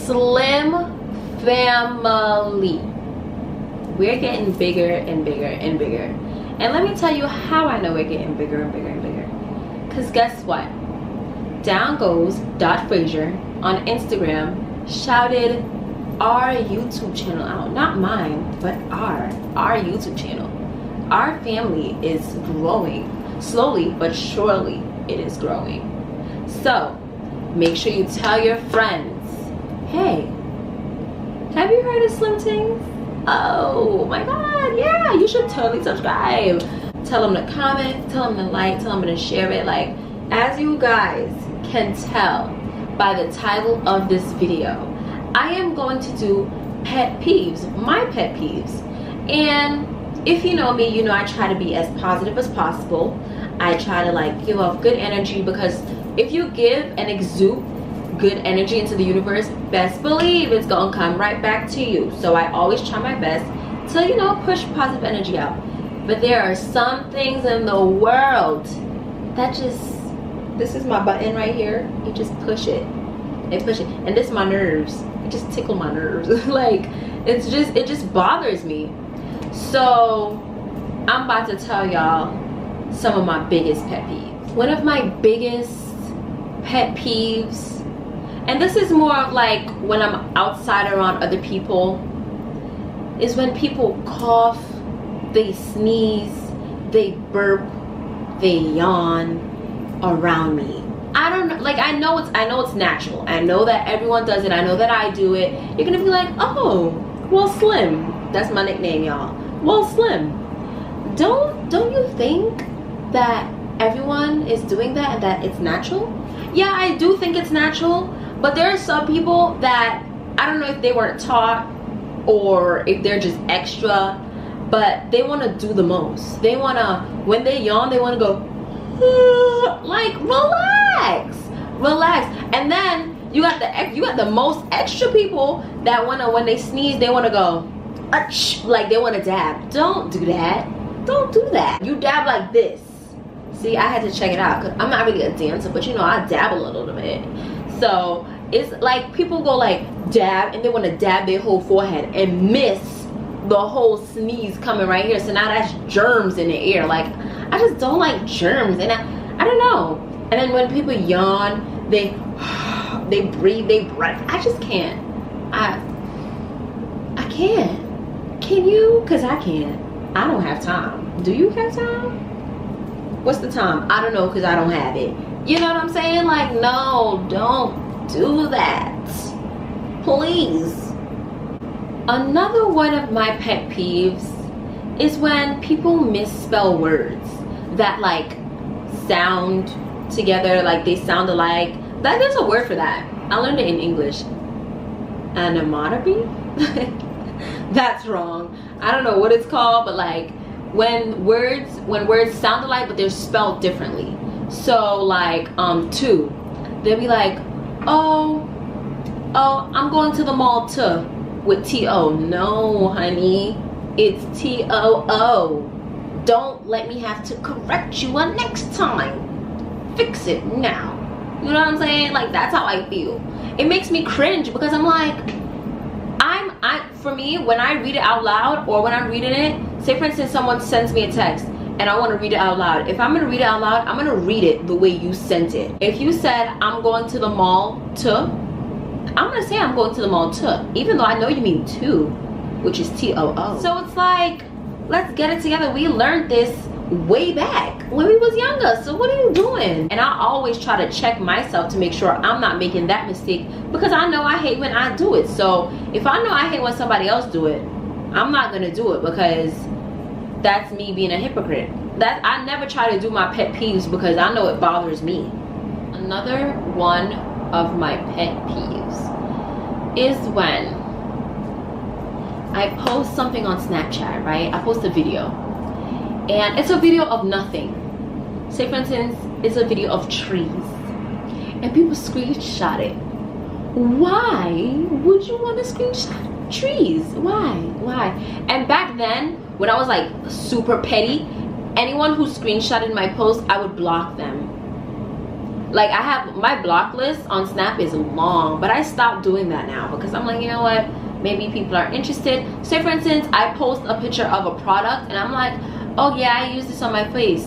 Slim family. We're getting bigger and bigger and bigger. And let me tell you how I know we're getting bigger and bigger and bigger. Because guess what? Down goes Frazier on Instagram shouted our YouTube channel out. Not mine, but our YouTube channel. Our family is growing. Slowly but surely it is growing. So make sure you tell your friends, hey, have you heard of Slim Things? Oh my god, yeah, you should totally subscribe. Tell them to comment, tell them to like, tell them to share it. Like, as you guys can tell by the title of this video, I am going to do pet peeves, my pet peeves. And if you know me, you know I try to be as positive as possible. I try to like give off good energy, because if you give and exude good energy into the universe, best believe it's gonna come right back to you. So I always try my best to, you know, push positive energy out. But there are some things in the world that just, this is my button right here, you just push it and push it, and this is my nerves, it just tickle my nerves. Like, it just bothers me. So I'm about to tell y'all some of my biggest pet peeves. One of my biggest pet peeves, and this is more of like when I'm outside around other people, is when people cough, they sneeze, they burp, they yawn around me. I don't know, like I know it's natural. I know that everyone does it. I know that I do it. You're gonna be like, oh, well, Slim. That's my nickname, y'all. Well, Slim. Don't you think that everyone is doing that and that it's natural? Yeah, I do think it's natural, but there are some people that I don't know if they weren't taught or if they're just extra, but they want to do the most. They want to, when they yawn, they want to go like relax, and then you got the most extra people that wanna, when they sneeze, they want to go like they want to dab. Don't do that. Don't do that. You dab like this. See, I had to check it out because I'm not really a dancer, but you know, I dabble a little bit. So it's like people go like dab and they want to dab their whole forehead and miss the whole sneeze coming right here. So now that's germs in the air. Like, I just don't like germs, and I don't know. And then when people yawn, they breathe, they breath. I just can't. I can't. Can you? Because I can't. I don't have time. Do you have time? What's the time? I don't know, because I don't have it. You know what I'm saying? Like, no, don't do that. Please. Another one of my pet peeves is when people misspell words that like sound together, like they sound alike. That, there's a word for that. I learned it in English. Anomatomy? That's wrong. I don't know what it's called, but like when words sound alike but they're spelled differently. So like to, they'll be like, oh, I'm going to the mall to, with T-O. No, honey, it's T-O-O. Don't let me have to correct you next time. Fix it now. You know what I'm saying? Like, that's how I feel. It makes me cringe because I'm like, for me, when I read it out loud, or when I'm reading it, say for instance someone sends me a text and I want to read it out loud. If I'm gonna read it out loud, I'm gonna read it the way you sent it. If you said I'm going to the mall to, I'm gonna say I'm going to the mall to, even though I know you mean to, which is T-O-O. So it's like, let's get it together. We learned this way back when we was younger, so what are you doing? And I always try to check myself to make sure I'm not making that mistake, because I know I hate when I do it. So if I know I hate when somebody else do it, I'm not gonna do it, because that's me being a hypocrite. That I never try to do my pet peeves because I know it bothers me. Another one of my pet peeves is when I post something on Snapchat, right? I post a video and it's a video of nothing. Say for instance, it's a video of trees and people screenshot it. Why would you want to screenshot trees? Why? And back then, when I was like super petty, anyone who screenshotted my post, I would block them. Like, I have my block list on Snap is long, but I stopped doing that now because I'm like, you know what, maybe people are interested. Say for instance, I post a picture of a product and I'm like, oh yeah, I use this on my face.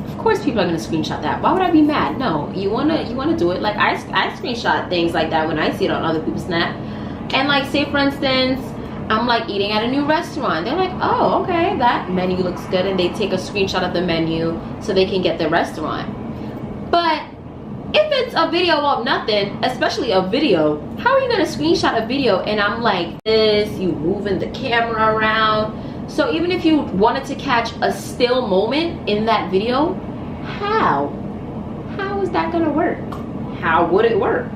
Of course people are gonna screenshot that. Why would I be mad? No, you wanna do it. Like, I screenshot things like that when I see it on other people's Snap. And like, say for instance, I'm like eating at a new restaurant. They're like, oh, okay, that menu looks good, and they take a screenshot of the menu so they can get the restaurant. But if it's a video of nothing, especially a video, how are you gonna screenshot a video and I'm like this, you moving the camera around? So even if you wanted to catch a still moment in that video, how is that gonna work? How would it work?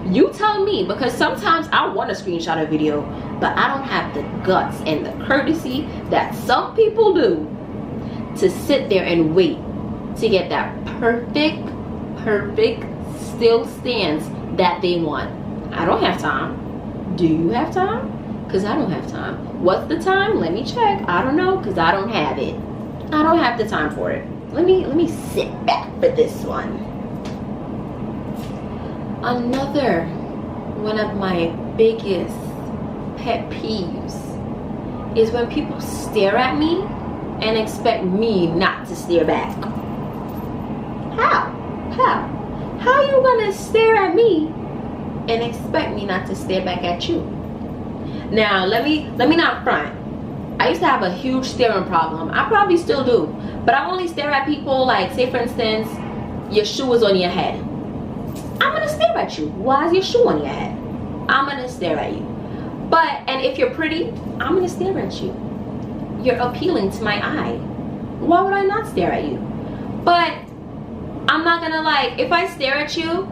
You tell me, because sometimes I want to screenshot a video, but I don't have the guts and the courtesy that some people do to sit there and wait to get that perfect still stance that they want. I don't have time. Do you have time? Because I don't have time. What's the time? Let me check. I don't know, because I don't have it. I don't have the time for it. Let me sit back for this one. Another one of my biggest pet peeves is when people stare at me and expect me not to stare back. How are you gonna stare at me and expect me not to stare back at you? Now let me not front. I used to have a huge staring problem. I probably still do, but I only stare at people, like, say for instance, your shoe is on your head. I'm gonna stare at you. Why is your shoe on your head? I'm gonna stare at you. And if you're pretty, I'm gonna stare at you. You're appealing to my eye. Why would I not stare at you? But I'm not gonna, like, if I stare at you,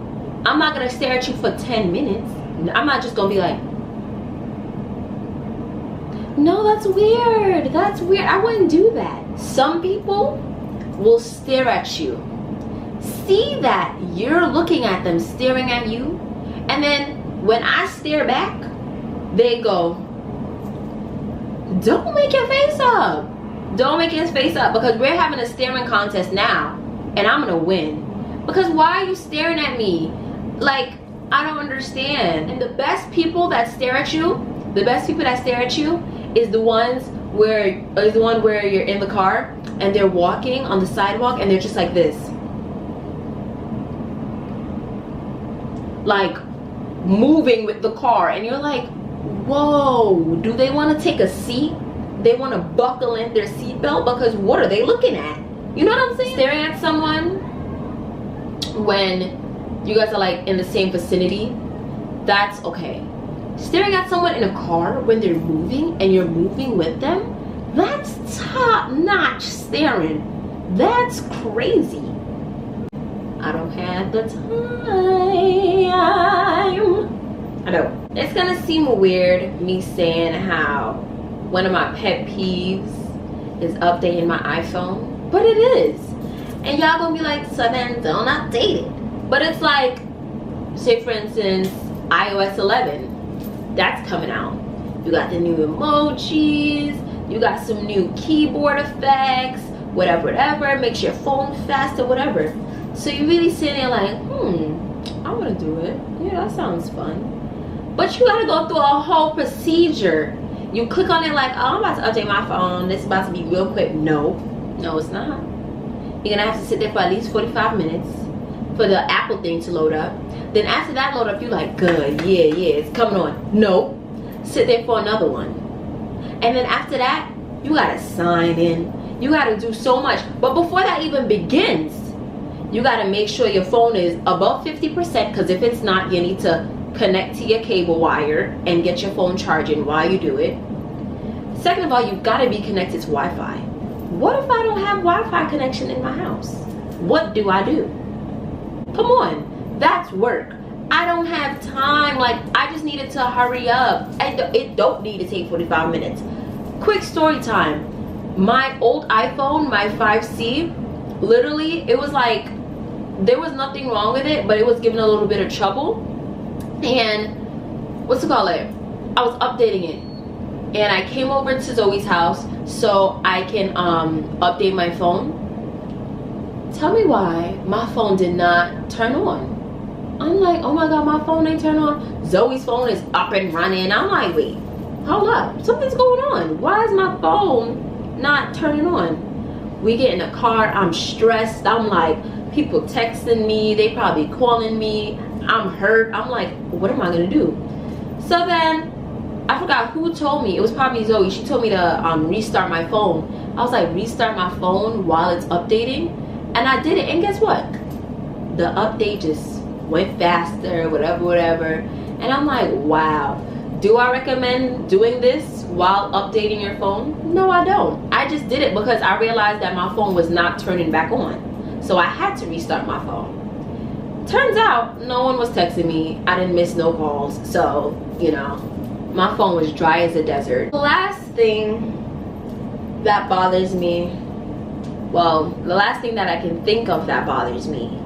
I'm not gonna stare at you for 10 minutes. I'm not just gonna be like, no, that's weird. That's weird. I wouldn't do that. Some people will stare at you, see that you're looking at them staring at you, and then when I stare back, they go, don't make your face up. Don't make his face up, because we're having a staring contest now and I'm gonna win. Because why are you staring at me? Like, I don't understand. And the best people that stare at you, is the one where you're in the car and they're walking on the sidewalk and they're just like this, like moving with the car, and you're like, whoa, do they want to take a seat? They want to buckle in their seatbelt? Because what are they looking at? You know what I'm saying? Staring at someone when you guys are like in the same vicinity, that's okay. Staring at someone in a car when they're moving and you're moving with them, that's top-notch staring. That's crazy. I don't have the time. I know. It's gonna seem weird me saying how one of my pet peeves is updating my iPhone, but it is. And y'all gonna be like, so then don't update it. But it's like, say for instance, iOS 11. That's coming out. You got the new emojis, you got some new keyboard effects, whatever, makes your phone faster, whatever. So you really sitting there like, I want to do it. Yeah, that sounds fun. But you gotta go through a whole procedure. You click on it like, oh, I'm about to update my phone. This is about to be real quick. No, it's not. You're gonna have to sit there for at least 45 minutes for the Apple thing to load up. Then after that load up, you're like, good, yeah, it's coming on. No, sit there for another one. And then after that, you gotta sign in. You gotta do so much. But before that even begins, you gotta make sure your phone is above 50%, because if it's not, you need to connect to your cable wire and get your phone charging while you do it. Second of all, you gotta be connected to Wi-Fi. What if I don't have Wi-Fi connection in my house? What do I do? Come on, that's work. I don't have time. Like, I just needed to hurry up. It don't need to take 45 minutes. Quick story time. My old iPhone, my 5C, literally, it was like, there was nothing wrong with it, but it was giving a little bit of trouble. And what's it called? I was updating it, and I came over to Zoe's house so I can update my phone tell me why my phone did not turn on. I'm like, oh my god, my phone ain't turned on. Zoe's phone is up and running. I'm like, wait, hold up, something's going on. Why is my phone not turning on? We get in the car, I'm stressed. I'm like, people texting me, they probably calling me. I'm hurt. I'm like, what am I gonna do? So then I forgot who told me. It was probably Zoe. She told me to restart my phone. I was like, restart my phone while it's updating, and I did it, and guess what? The update just went faster, whatever. And I'm like, wow. Do I recommend doing this while updating your phone? No, I don't. I just did it because I realized that my phone was not turning back on. So I had to restart my phone. Turns out no one was texting me. I didn't miss no calls. So, you know, my phone was dry as a desert. The last thing that bothers me, well, the last thing that I can think of that bothers me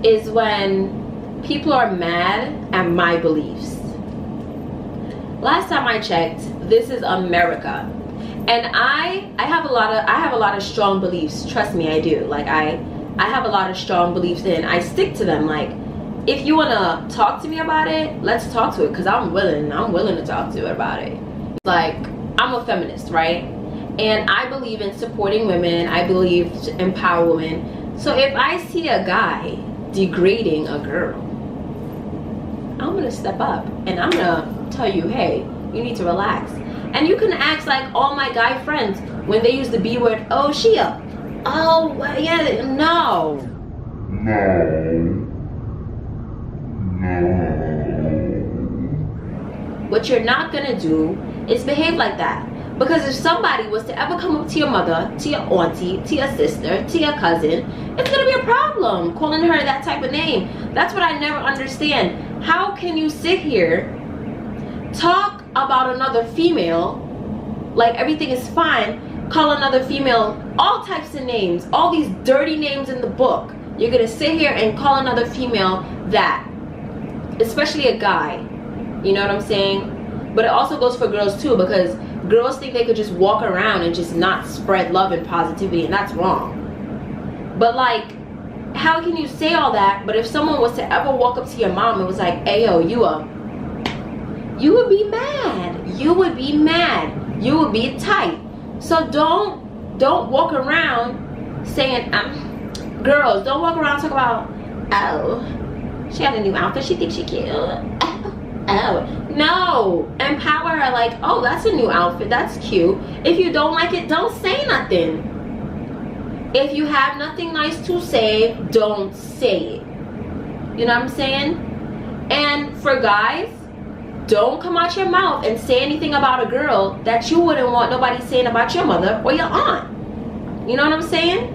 is when people are mad at my beliefs. Last time I checked, this is America, and I have a lot of strong beliefs. Trust me, I do. Like I have a lot of strong beliefs, and I stick to them. Like, if you want to talk to me about it, let's talk to it, because I'm willing to talk to you about it. Like, I'm a feminist, right? And I believe in supporting women. I believe to empower women. So if I see a guy degrading a girl, I'm gonna step up and I'm gonna tell you, hey, you need to relax. And you can ask like all my guy friends when they use the B word, oh, she up. Oh, well, yeah, no. What you're not gonna do is behave like that. Because if somebody was to ever come up to your mother, to your auntie, to your sister, to your cousin, it's gonna be a problem calling her that type of name. That's what I never understand. How can you sit here, talk about another female, like everything is fine, call another female all types of names, all these dirty names in the book. You're gonna sit here and call another female that, especially a guy, you know what I'm saying? But it also goes for girls too, because girls think they could just walk around and just not spread love and positivity, and that's wrong. But like, how can you say all that, but if someone was to ever walk up to your mom and was like, hey yo, you up, you would be mad. You would be mad. You would be tight. So don't walk around saying, girls, don't walk around talk about, oh, she had a new outfit, she thinks she cute. Oh, no, empower her. Like, oh, that's a new outfit, that's cute. If you don't like it, don't say nothing. If you have nothing nice to say, don't say it. You know what I'm saying? And for guys, don't come out your mouth and say anything about a girl that you wouldn't want nobody saying about your mother or your aunt. You know what I'm saying?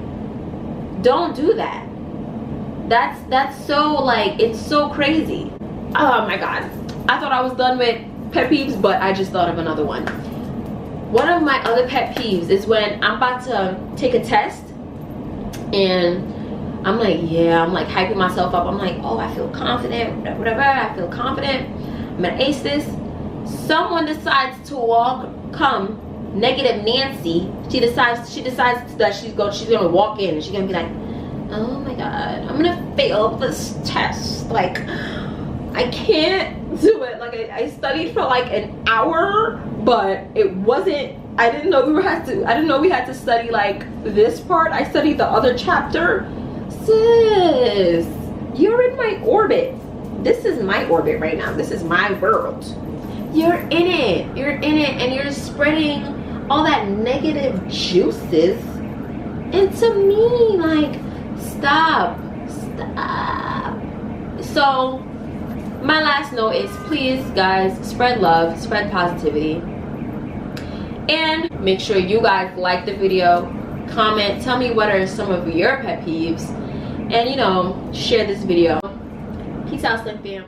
Don't do that. That's so, like, it's so crazy. Oh my god, I thought I was done with pet peeves, but I just thought of another one. One of my other pet peeves is when I'm about to take a test and I'm like, yeah, I'm like hyping myself up. I'm like, oh, I feel confident, whatever, I feel confident, I'm gonna ace this. Someone decides to come negative Nancy. She decides that she's gonna walk in and she's gonna be like, oh my god, I'm gonna fail this test. Like, I can't do it. Like, I studied for like an hour, but it wasn't, I didn't know we had to study like this part. I studied the other chapter. Sis, you're in my orbit. This is my orbit right now. This is my world. You're in it, and you're spreading all that negative juices into me. Like, stop. So my last note is, please guys, spread love, spread positivity, and make sure you guys like the video, comment, tell me what are some of your pet peeves, and you know, share this video. Peace out, Slim Fam.